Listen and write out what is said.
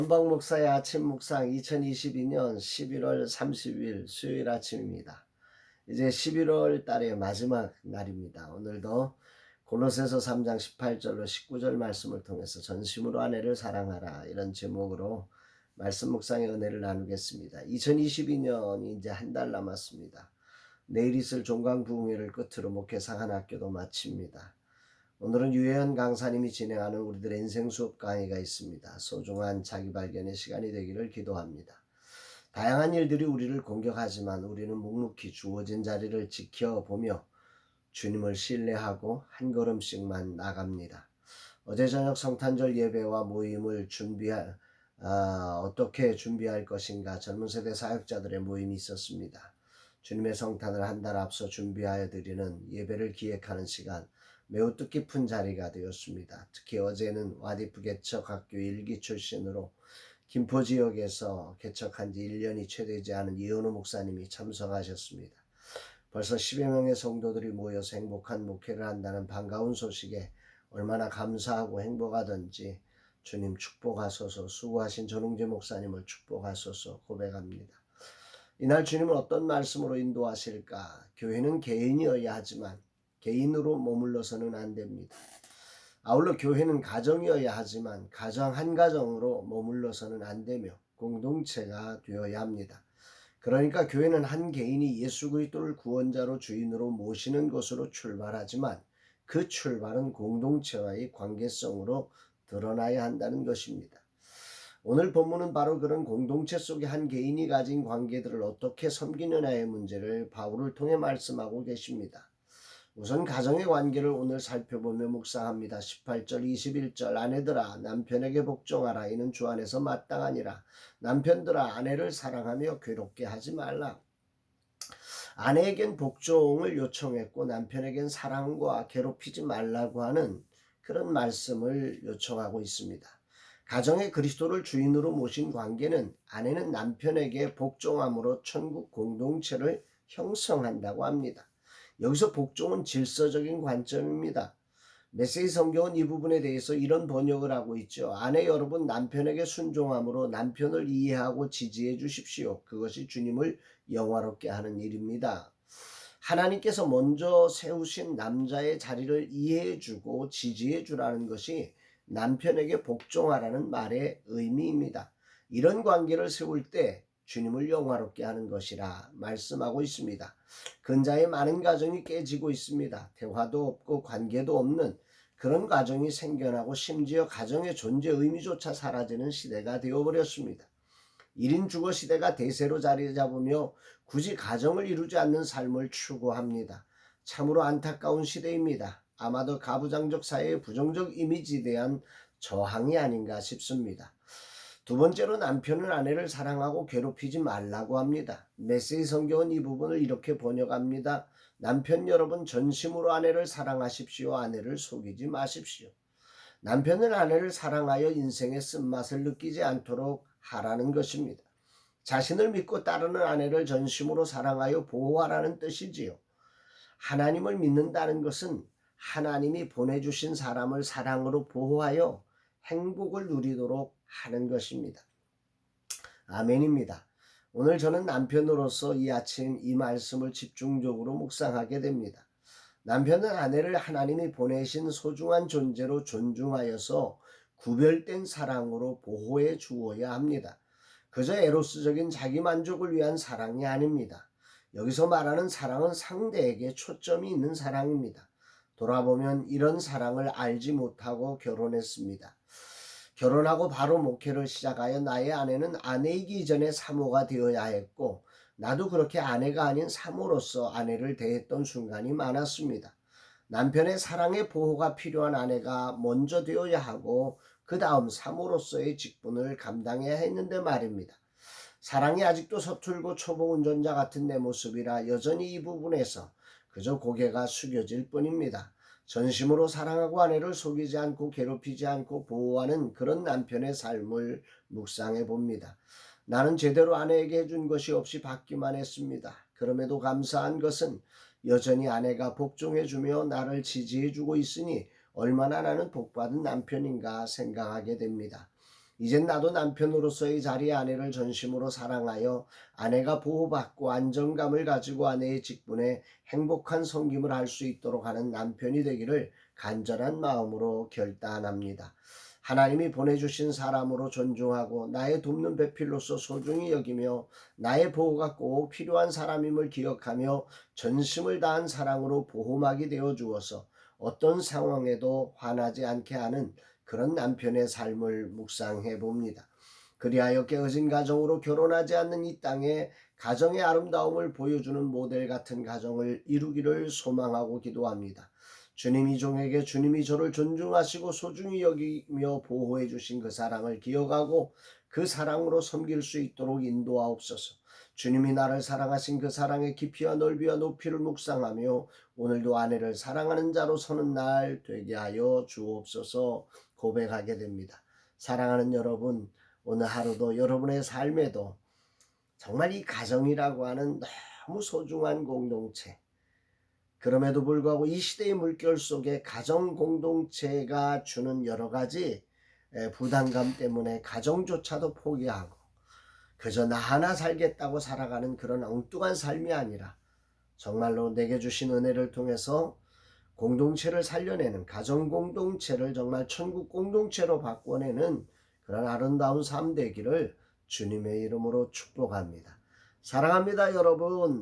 한방 목사의 아침 묵상 2022년 11월 30일 수요일 아침입니다. 이제 11월 달의 마지막 날입니다. 오늘도 골로새서 3장 18절로 19절 말씀을 통해서 전심으로 아내를 사랑하라 이런 제목으로 말씀 묵상의 은혜를 나누겠습니다. 2022년이 이제 한 달 남았습니다. 내일 있을 종강부흥회를 끝으로 목회상 한 학교도 마칩니다. 오늘은 유혜연 강사님이 진행하는 우리들의 인생 수업 강의가 있습니다. 소중한 자기 발견의 시간이 되기를 기도합니다. 다양한 일들이 우리를 공격하지만 우리는 묵묵히 주어진 자리를 지켜보며 주님을 신뢰하고 한 걸음씩만 나갑니다. 어제 저녁 성탄절 예배와 모임을 어떻게 준비할 것인가 젊은 세대 사역자들의 모임이 있었습니다. 주님의 성탄을 한 달 앞서 준비하여 드리는 예배를 기획하는 시간, 매우 뜻깊은 자리가 되었습니다. 특히 어제는 와디프 개척학교 1기 출신으로 김포 지역에서 개척한 지 1년이 채 되지 않은 이현우 목사님이 참석하셨습니다. 벌써 10여 명의 성도들이 모여서 행복한 목회를 한다는 반가운 소식에 얼마나 감사하고 행복하던지 주님 축복하소서, 수고하신 전웅재 목사님을 축복하소서 고백합니다. 이날 주님은 어떤 말씀으로 인도하실까? 교회는 개인이어야 하지만 개인으로 머물러서는 안 됩니다. 아울러 교회는 가정이어야 하지만 가정 한 가정으로 머물러서는 안 되며 공동체가 되어야 합니다. 그러니까 교회는 한 개인이 예수 그리스도를 구원자로 주인으로 모시는 것으로 출발하지만 그 출발은 공동체와의 관계성으로 드러나야 한다는 것입니다. 오늘 본문은 바로 그런 공동체 속의 한 개인이 가진 관계들을 어떻게 섬기느냐의 문제를 바울을 통해 말씀하고 계십니다. 우선 가정의 관계를 오늘 살펴보며 묵상합니다. 18절 21절 아내들아 남편에게 복종하라. 이는 주 안에서 마땅하니라. 남편들아 아내를 사랑하며 괴롭게 하지 말라. 아내에겐 복종을 요청했고 남편에겐 사랑과 괴롭히지 말라고 하는 그런 말씀을 요청하고 있습니다. 가정의 그리스도를 주인으로 모신 관계는 아내는 남편에게 복종함으로 천국 공동체를 형성한다고 합니다. 여기서 복종은 질서적인 관점입니다. 메시지 성경은 이 부분에 대해서 이런 번역을 하고 있죠. 아내 여러분 남편에게 순종함으로 남편을 이해하고 지지해 주십시오. 그것이 주님을 영화롭게 하는 일입니다. 하나님께서 먼저 세우신 남자의 자리를 이해해 주고 지지해 주라는 것이 남편에게 복종하라는 말의 의미입니다. 이런 관계를 세울 때 주님을 영화롭게 하는 것이라 말씀하고 있습니다. 근자의 많은 가정이 깨지고 있습니다. 대화도 없고 관계도 없는 그런 가정이 생겨나고 심지어 가정의 존재 의미조차 사라지는 시대가 되어버렸습니다. 1인 주거 시대가 대세로 자리 잡으며 굳이 가정을 이루지 않는 삶을 추구합니다. 참으로 안타까운 시대입니다. 아마도 가부장적 사회의 부정적 이미지에 대한 저항이 아닌가 싶습니다. 두 번째로 남편은 아내를 사랑하고 괴롭히지 말라고 합니다. 메시지 성경은 이 부분을 이렇게 번역합니다. 남편 여러분 전심으로 아내를 사랑하십시오. 아내를 속이지 마십시오. 남편은 아내를 사랑하여 인생의 쓴맛을 느끼지 않도록 하라는 것입니다. 자신을 믿고 따르는 아내를 전심으로 사랑하여 보호하라는 뜻이지요. 하나님을 믿는다는 것은 하나님이 보내주신 사람을 사랑으로 보호하여 행복을 누리도록 하는 것입니다. 아멘입니다. 오늘 저는 남편으로서 이 아침 이 말씀을 집중적으로 묵상하게 됩니다. 남편은 아내를 하나님이 보내신 소중한 존재로 존중하여서 구별된 사랑으로 보호해 주어야 합니다. 그저 에로스적인 자기만족을 위한 사랑이 아닙니다. 여기서 말하는 사랑은 상대에게 초점이 있는 사랑입니다. 돌아보면 이런 사랑을 알지 못하고 결혼했습니다. 결혼하고 바로 목회를 시작하여 나의 아내는 아내이기 전에 사모가 되어야 했고 나도 그렇게 아내가 아닌 사모로서 아내를 대했던 순간이 많았습니다. 남편의 사랑의 보호가 필요한 아내가 먼저 되어야 하고 그 다음 사모로서의 직분을 감당해야 했는데 말입니다. 사랑이 아직도 서툴고 초보 운전자 같은 내 모습이라 여전히 이 부분에서 그저 고개가 숙여질 뿐입니다. 전심으로 사랑하고 아내를 속이지 않고 괴롭히지 않고 보호하는 그런 남편의 삶을 묵상해 봅니다. 나는 제대로 아내에게 해준 것이 없이 받기만 했습니다. 그럼에도 감사한 것은 여전히 아내가 복종해주며 나를 지지해주고 있으니 얼마나 나는 복받은 남편인가 생각하게 됩니다. 이젠 나도 남편으로서의 자리에 아내를 전심으로 사랑하여 아내가 보호받고 안정감을 가지고 아내의 직분에 행복한 섬김을 할 수 있도록 하는 남편이 되기를 간절한 마음으로 결단합니다. 하나님이 보내주신 사람으로 존중하고 나의 돕는 배필로서 소중히 여기며 나의 보호가 꼭 필요한 사람임을 기억하며 전심을 다한 사랑으로 보호막이 되어 주어서 어떤 상황에도 화나지 않게 하는 그런 남편의 삶을 묵상해 봅니다. 그리하여 깨어진 가정으로 결혼하지 않는 이 땅에 가정의 아름다움을 보여주는 모델 같은 가정을 이루기를 소망하고 기도합니다. 주님이 종에게 주님이 저를 존중하시고 소중히 여기며 보호해 주신 그 사랑을 기억하고 그 사랑으로 섬길 수 있도록 인도하옵소서. 주님이 나를 사랑하신 그 사랑의 깊이와 넓이와 높이를 묵상하며 오늘도 아내를 사랑하는 자로 서는 날 되게 하여 주옵소서 고백하게 됩니다. 사랑하는 여러분, 오늘 하루도 여러분의 삶에도 정말 이 가정이라고 하는 너무 소중한 공동체, 그럼에도 불구하고 이 시대의 물결 속에 가정 공동체가 주는 여러 가지 부담감 때문에 가정조차도 포기하고 그저 나 하나 살겠다고 살아가는 그런 엉뚱한 삶이 아니라 정말로 내게 주신 은혜를 통해서 공동체를 살려내는 가정 공동체를 정말 천국 공동체로 바꿔내는 그런 아름다운 삶 되기를 주님의 이름으로 축복합니다. 사랑합니다, 여러분.